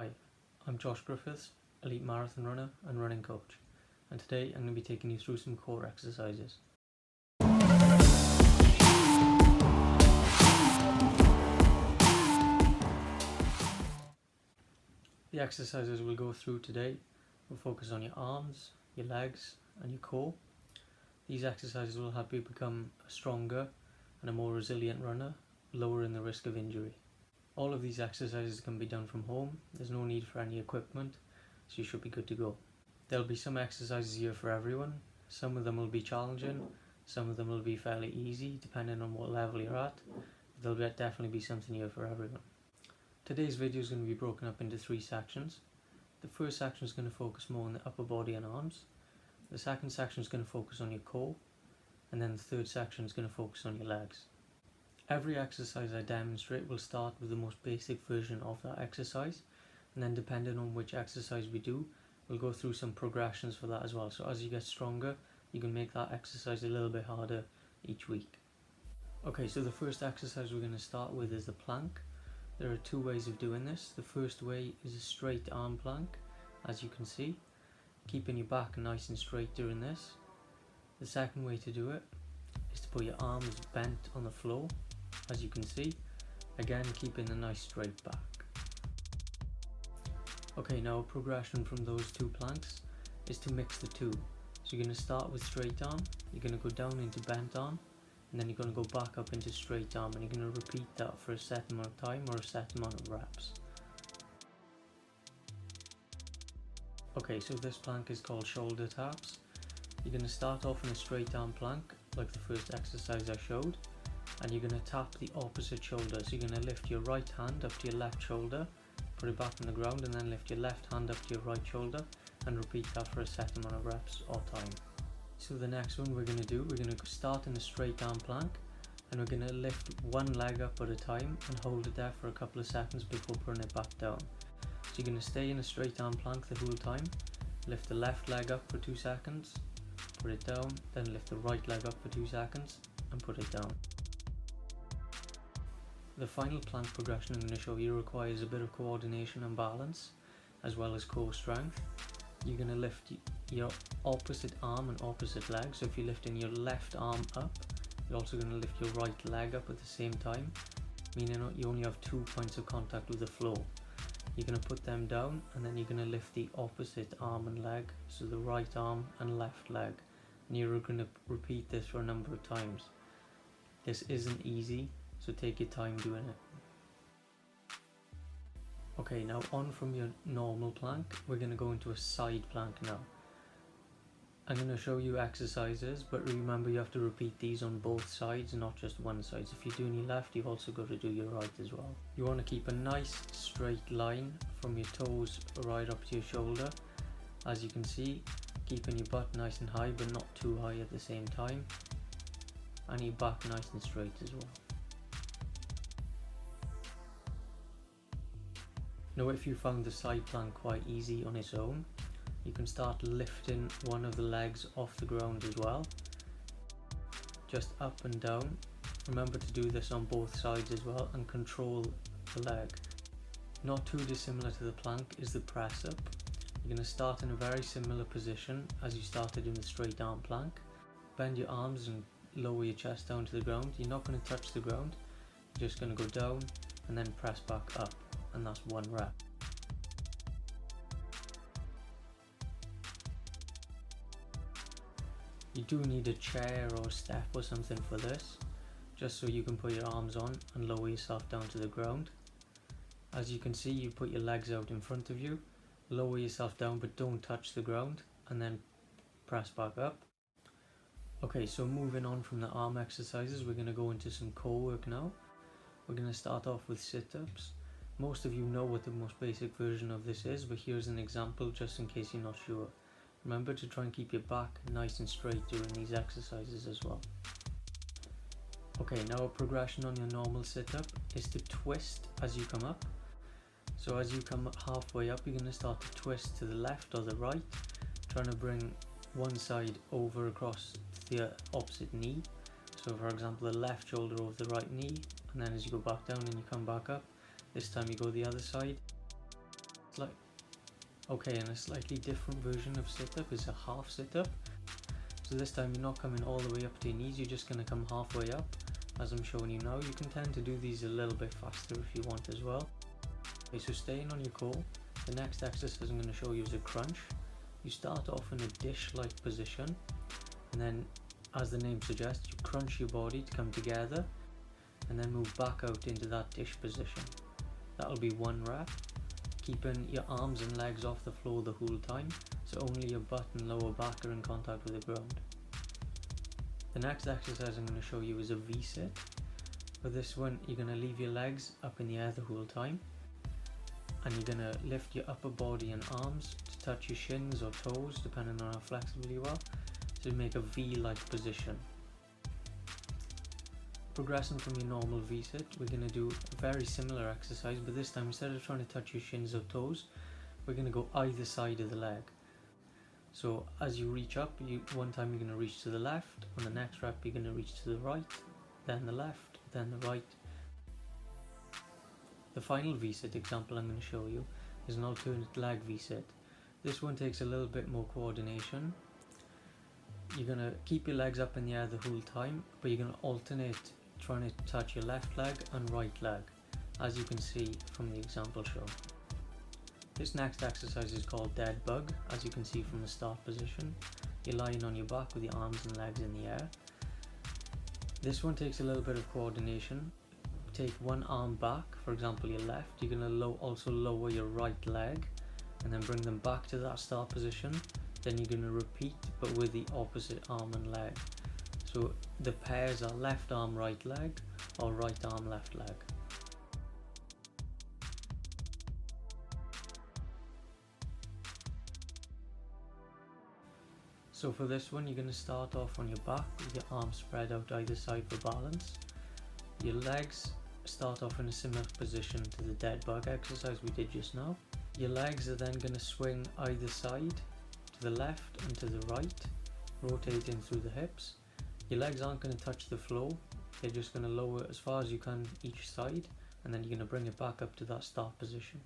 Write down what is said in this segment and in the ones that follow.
Hi, I'm Josh Griffiths, elite marathon runner and running coach, and today I'm going to be taking you through some core exercises. The exercises we'll go through today will focus on your arms, your legs and your core. These exercises will help you become a stronger and a more resilient runner, lowering the risk of injury. All of these exercises can be done from home. There's no need for any equipment, so you should be good to go. There'll be some exercises here for everyone. Some of them will be challenging, some of them will be fairly easy depending on what level you're at. There'll definitely be something here for everyone. Today's video is going to be broken up into 3 sections. The first section is going to focus more on the upper body and arms. The second section is going to focus on your core, and then the third section is going to focus on your legs. Every exercise I demonstrate will start with the most basic version of that exercise, and then depending on which exercise we do, we'll go through some progressions for that as well. So as you get stronger, you can make that exercise a little bit harder each week. Okay, so the first exercise we're going to start with is the plank. There are 2 ways of doing this. The first way is a straight arm plank, as you can see, keeping your back nice and straight during this. The second way to do it is to put your arms bent on the floor, as you can see, again keeping a nice straight back. Okay, now a progression from those 2 planks is to mix the 2. So you're going to start with straight arm, you're going to go down into bent arm, and then you're going to go back up into straight arm, and you're going to repeat that for a set amount of time or a set amount of reps. Okay, so this plank is called shoulder taps. You're going to start off in a straight arm plank like the first exercise I showed, and you're going to tap the opposite shoulder. So you're going to lift your right hand up to your left shoulder, put it back on the ground, and then lift your left hand up to your right shoulder and repeat that for a set amount of reps or time. So the next one we're going to start in a straight arm plank, and we're going to lift one leg up at a time and hold it there for a couple of seconds before putting it back down. So you're going to stay in a straight arm plank the whole time, lift the left leg up for 2 seconds, put it down, then lift the right leg up for 2 seconds and put it down. The final plank progression I'm going to show you requires a bit of coordination and balance, as well as core strength. You're going to lift your opposite arm and opposite leg. So if you're lifting your left arm up, you're also going to lift your right leg up at the same time, meaning you only have 2 points of contact with the floor. You're going to put them down, and then you're going to lift the opposite arm and leg, so the right arm and left leg, and you're going to repeat this for a number of times. This isn't easy, so take your time doing it. Okay, now on from your normal plank, we're going to go into a side plank now. I'm going to show you exercises, but remember you have to repeat these on both sides, not just one side. So if you're doing your left, you've also got to do your right as well. You want to keep a nice straight line from your toes right up to your shoulder. As you can see, keeping your butt nice and high, but not too high at the same time. And your back nice and straight as well. Now if you found the side plank quite easy on its own, you can start lifting one of the legs off the ground as well, just up and down. Remember to do this on both sides as well, and control the leg. Not too dissimilar to the plank is the press up. You're going to start in a very similar position as you started in the straight arm plank. Bend your arms and lower your chest down to the ground. You're not going to touch the ground, you're just going to go down and then press back up, and that's 1 rep. You do need a chair or a step or something for this, just so you can put your arms on and lower yourself down to the ground. As you can see, you put your legs out in front of you, lower yourself down but don't touch the ground, and then press back up. Okay, so moving on from the arm exercises, we're going to go into some core work now. We're going to start off with sit-ups. Most of you know what the most basic version of this is, but here's an example just in case you're not sure. Remember to try and keep your back nice and straight during these exercises as well. Okay, now a progression on your normal sit-up is to twist as you come up. So as you come halfway up, you're going to start to twist to the left or the right, trying to bring one side over across the opposite knee. So for example, the left shoulder over the right knee, and then as you go back down and you come back up, this time you go the other side. Okay, and a slightly different version of sit-up is a half sit-up. So this time you're not coming all the way up to your knees, you're just going to come halfway up, as I'm showing you now. You can tend to do these a little bit faster if you want as well. Okay, so staying on your core, the next exercise I'm going to show you is a crunch. You start off in a dish-like position, and then, as the name suggests, you crunch your body to come together, and then move back out into that dish position. That'll be 1 rep, keeping your arms and legs off the floor the whole time, so only your butt and lower back are in contact with the ground. The next exercise I'm going to show you is a V-sit. For this one, you're going to leave your legs up in the air the whole time, and you're going to lift your upper body and arms to touch your shins or toes, depending on how flexible you are, to make a V-like position. Progressing from your normal V-sit, we're going to do a very similar exercise, but this time instead of trying to touch your shins or toes, we're going to go either side of the leg. So as you reach up, one time you're going to reach to the left, on the next rep you're going to reach to the right, then the left, then the right. The final V-sit example I'm going to show you is an alternate leg V-sit. This one takes a little bit more coordination. You're going to keep your legs up in the air the whole time, but you're going to alternate trying to touch your left leg and right leg, as you can see from the example shown. This next exercise is called dead bug, as you can see from the start position. You're lying on your back with your arms and legs in the air. This one takes a little bit of coordination. Take one arm back, for example your left. You're going to also lower your right leg and then bring them back to that start position. Then you're going to repeat, but with the opposite arm and leg. So the pairs are left arm right leg or right arm left leg. So for this one, you're going to start off on your back with your arms spread out either side for balance. Your legs start off in a similar position to the dead bug exercise we did just now. Your legs are then going to swing either side, to the left and to the right, rotating through the hips. Your legs aren't going to touch the floor, they're just going to lower as far as you can each side, and then you're going to bring it back up to that start position.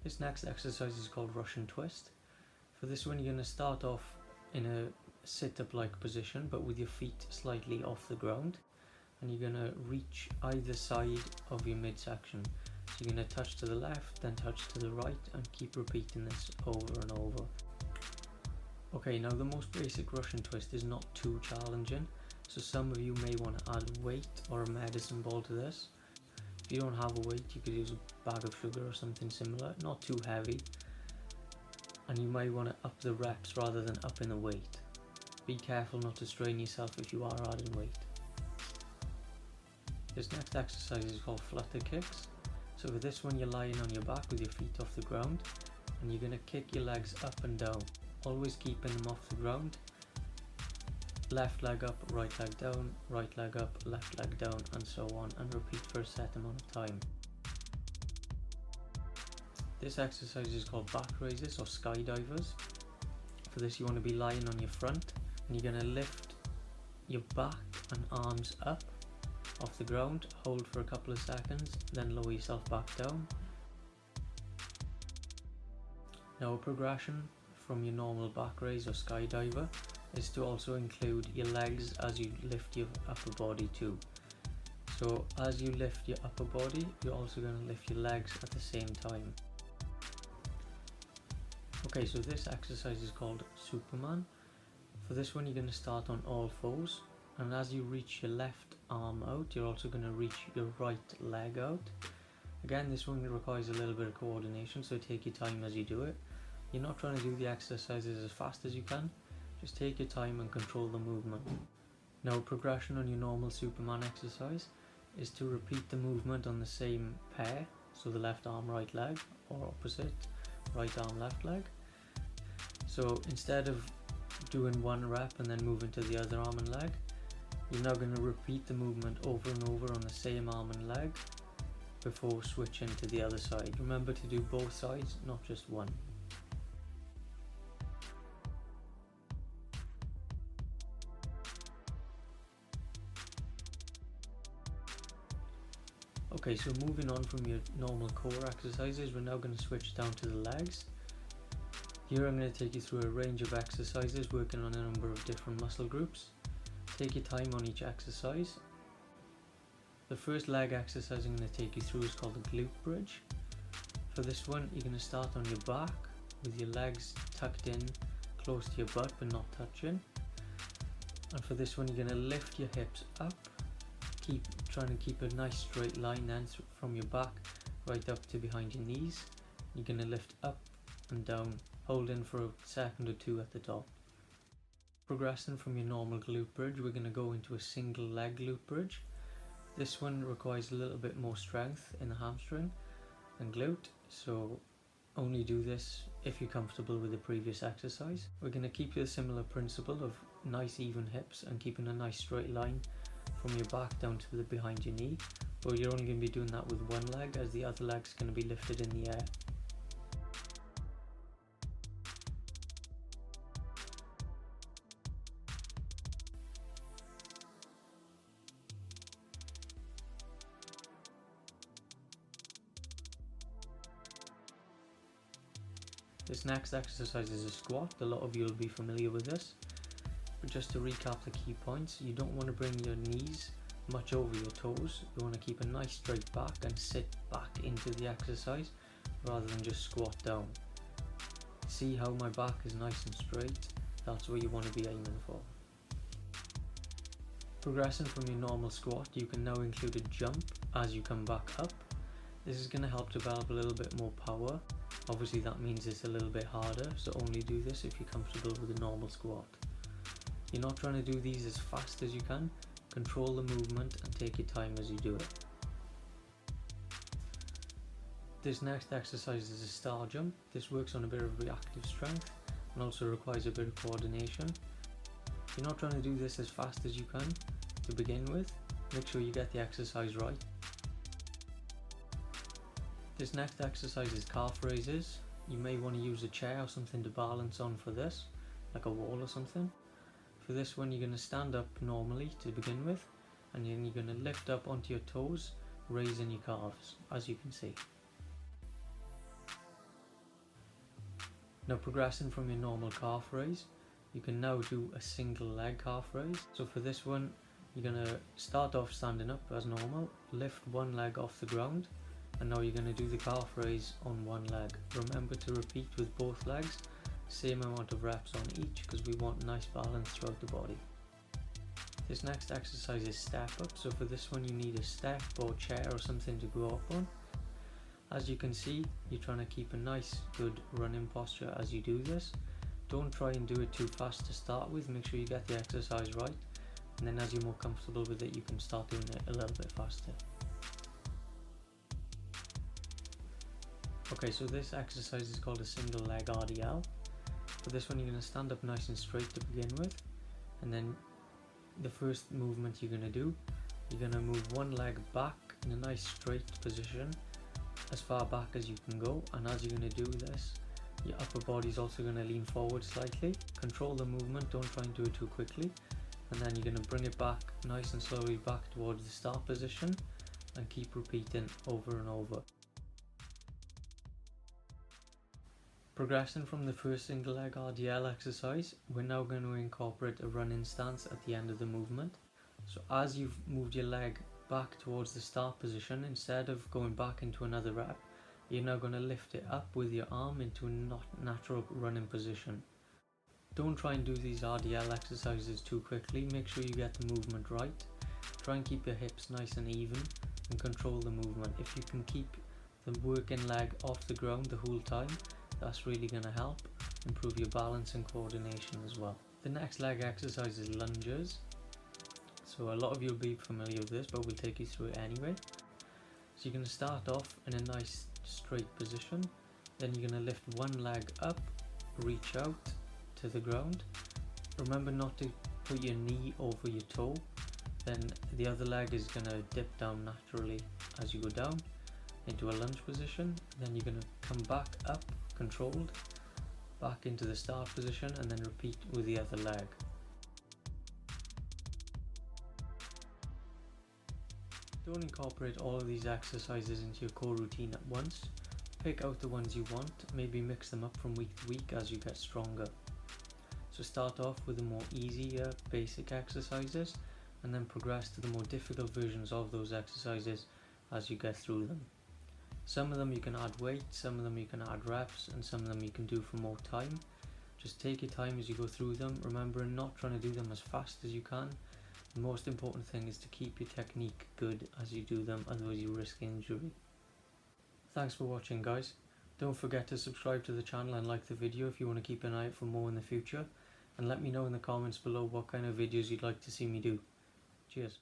This next exercise is called Russian twist. For this one, you're going to start off in a sit-up like position, but with your feet slightly off the ground, and you're going to reach either side of your midsection. So you're going to touch to the left, then touch to the right, and keep repeating this over and over. Okay, now the most basic Russian twist is not too challenging, so some of you may want to add weight or a medicine ball to this. If you don't have a weight, you could use a bag of sugar or something similar, not too heavy. And you might want to up the reps rather than upping the weight. Be careful not to strain yourself if you are adding weight. This next exercise is called Flutter Kicks. So for this one, you're lying on your back with your feet off the ground, and you're going to kick your legs up and down, always keeping them off the ground. Left leg up, right leg down, right leg up, left leg down, and so on, and repeat for a set amount of time. This exercise is called back raises or skydivers. For this, you want to be lying on your front, and you're going to lift your back and arms up off the ground, hold for a couple of seconds, then lower yourself back down. Now a progression from your normal back raise or skydiver is to also include your legs as you lift your upper body too. So as you lift your upper body, you're also going to lift your legs at the same time. Okay, so this exercise is called Superman. For this one, you're going to start on all fours, and as you reach your left arm out, you're also going to reach your right leg out. Again, this one requires a little bit of coordination, so take your time as you do it. You're not trying to do the exercises as fast as you can, just take your time and control the movement. Now, progression on your normal Superman exercise is to repeat the movement on the same pair, so the left arm, right leg, or opposite, right arm, left leg. So instead of doing one rep and then moving to the other arm and leg, you're now going to repeat the movement over and over on the same arm and leg before switching to the other side. Remember to do both sides, not just one. Okay, so moving on from your normal core exercises, we're now going to switch down to the legs. Here I'm going to take you through a range of exercises working on a number of different muscle groups. Take your time on each exercise. The first leg exercise I'm going to take you through is called the glute bridge. For this one, you're going to start on your back with your legs tucked in close to your butt but not touching. And for this one, you're going to lift your hips up, trying to keep a nice straight line then from your back right up to behind your knees. You're going to lift up and down, holding for a second or two at the top. Progressing from your normal glute bridge, we're going to go into a single leg glute bridge. This one requires a little bit more strength in the hamstring and glute, so only do this if you're comfortable with the previous exercise. We're going to keep a similar principle of nice even hips and keeping a nice straight line from your back down to the behind your knee, but you're only going to be doing that with one leg, as the other leg's going to be lifted in the air. This next exercise is a squat. A lot of you will be familiar with this, but just to recap the key points, you don't want to bring your knees much over your toes. You want to keep a nice straight back and sit back into the exercise rather than just squat down. See how my back is nice and straight? That's what you want to be aiming for. Progressing from your normal squat, you can now include a jump as you come back up. This is going to help develop a little bit more power. Obviously that means it's a little bit harder, so only do this if you're comfortable with a normal squat. You're not trying to do these as fast as you can. Control the movement and take your time as you do it. This next exercise is a star jump. This works on a bit of reactive strength and also requires a bit of coordination. You're not trying to do this as fast as you can to begin with. Make sure you get the exercise right. This next exercise is calf raises. You may want to use a chair or something to balance on for this, like a wall or something. For this one, you're going to stand up normally to begin with, and then you're going to lift up onto your toes, raising your calves, as you can see. Now progressing from your normal calf raise, you can now do a single leg calf raise. So for this one, you're going to start off standing up as normal, lift one leg off the ground, and now you're going to do the calf raise on one leg. Remember to repeat with both legs, same amount of reps on each, because we want nice balance throughout the body. This next exercise is step up. So for this one, you need a step or chair or something to go up on. As you can see, you're trying to keep a nice good running posture as you do this. Don't try and do it too fast to start with. Make sure you get the exercise right, and then as you're more comfortable with it, you can start doing it a little bit faster. Okay, so this exercise is called a single leg RDL. For this one, you're going to stand up nice and straight to begin with, and then the first movement you're going to do, you're going to move one leg back in a nice straight position as far back as you can go, and as you're going to do this, your upper body is also going to lean forward slightly. Control the movement, don't try and do it too quickly, and then you're going to bring it back nice and slowly back towards the start position and keep repeating over and over. Progressing from the first single leg RDL exercise, we're now going to incorporate a running stance at the end of the movement. So as you've moved your leg back towards the start position, instead of going back into another rep, you're now going to lift it up with your arm into a natural running position. Don't try and do these RDL exercises too quickly. Make sure you get the movement right. Try and keep your hips nice and even and control the movement. If you can keep the working leg off the ground the whole time, that's really going to help improve your balance and coordination as well. The next leg exercise is lunges. So a lot of you will be familiar with this, but we'll take you through it anyway. So you're going to start off in a nice straight position, then you're going to lift one leg up, reach out to the ground. Remember not to put your knee over your toe, then the other leg is going to dip down naturally as you go down into a lunge position. Then you're going to come back up, controlled, back into the start position, and then repeat with the other leg. Don't incorporate all of these exercises into your core routine at once. Pick out the ones you want, maybe mix them up from week to week as you get stronger. So start off with the more easier basic exercises and then progress to the more difficult versions of those exercises as you get through them. Some of them you can add weight, some of them you can add reps, and some of them you can do for more time. Just take your time as you go through them, remembering not trying to do them as fast as you can. The most important thing is to keep your technique good as you do them, otherwise you risk injury. Thanks for watching, guys. Don't forget to subscribe to the channel and like the video if you want to keep an eye out for more in the future, and let me know in the comments below what kind of videos you'd like to see me do. Cheers.